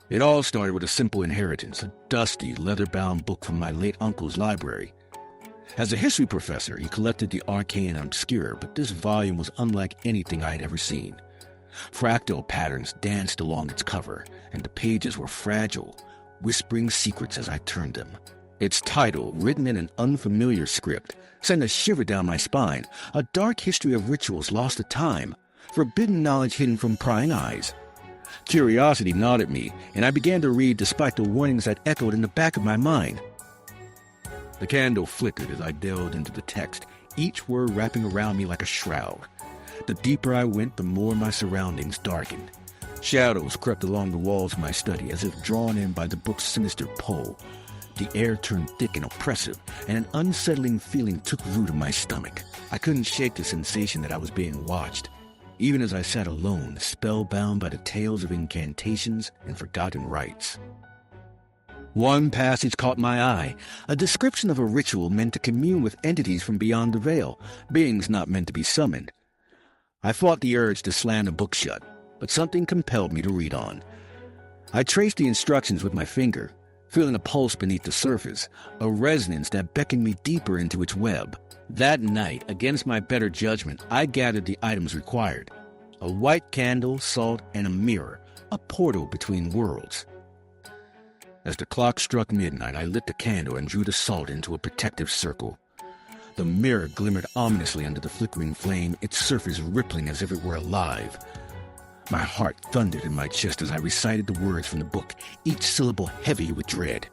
It all started with a simple inheritance, a dusty, leather-bound book from my late uncle's library. As a history professor, he collected the arcane and obscure, but this volume was unlike anything I had ever seen. Fractal patterns danced along its cover, and the pages were fragile, whispering secrets as I turned them. Its title, written in an unfamiliar script, sent a shiver down my spine, A Dark History of Rituals Lost to Time, Forbidden Knowledge Hidden from Prying Eyes. Curiosity gnawed at me, and I began to read despite the warnings that echoed in the back of my mind. The candle flickered as I delved into the text, each word wrapping around me like a shroud. The deeper I went, the more my surroundings darkened. Shadows crept along the walls of my study as if drawn in by the book's sinister pull. The air turned thick and oppressive, and an unsettling feeling took root in my stomach. I couldn't shake the sensation that I was being watched, even as I sat alone, spellbound by the tales of incantations and forgotten rites. One passage caught my eye, a description of a ritual meant to commune with entities from beyond the veil, beings not meant to be summoned. I fought the urge to slam the book shut, but something compelled me to read on. I traced the instructions with my finger, feeling a pulse beneath the surface, a resonance that beckoned me deeper into its web. That night, against my better judgment, I gathered the items required. A white candle, salt, and a mirror, a portal between worlds. As the clock struck midnight, I lit the candle and drew the salt into a protective circle. The mirror glimmered ominously under the flickering flame, its surface rippling as if it were alive. My heart thundered in my chest as I recited the words from the book, each syllable heavy with dread.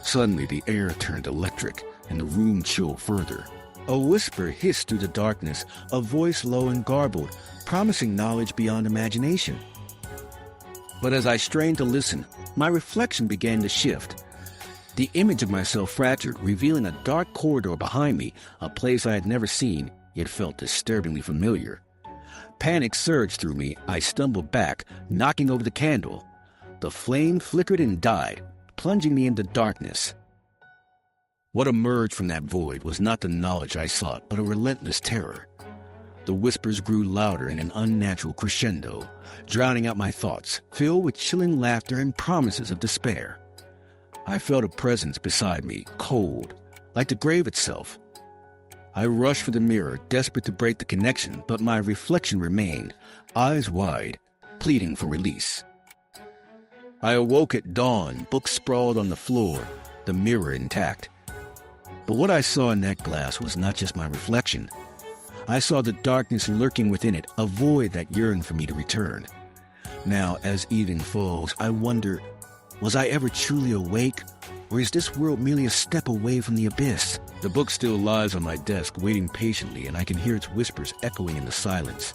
Suddenly, the air turned electric, and the room chilled further. A whisper hissed through the darkness, a voice low and garbled, promising knowledge beyond imagination. But as I strained to listen, my reflection began to shift. The image of myself fractured, revealing a dark corridor behind me, a place I had never seen, yet felt disturbingly familiar. Panic surged through me. I stumbled back, knocking over the candle. The flame flickered and died, plunging me into darkness. What emerged from that void was not the knowledge I sought, but a relentless terror. The whispers grew louder in an unnatural crescendo, drowning out my thoughts, filled with chilling laughter and promises of despair. I felt a presence beside me, cold, like the grave itself. I rushed for the mirror, desperate to break the connection, but my reflection remained, eyes wide, pleading for release. I awoke at dawn, books sprawled on the floor, the mirror intact. But what I saw in that glass was not just my reflection. I saw the darkness lurking within it, a void that yearned for me to return. Now, as evening falls, I wonder, was I ever truly awake, or is this world merely a step away from the abyss? The book still lies on my desk, waiting patiently, and I can hear its whispers echoing in the silence.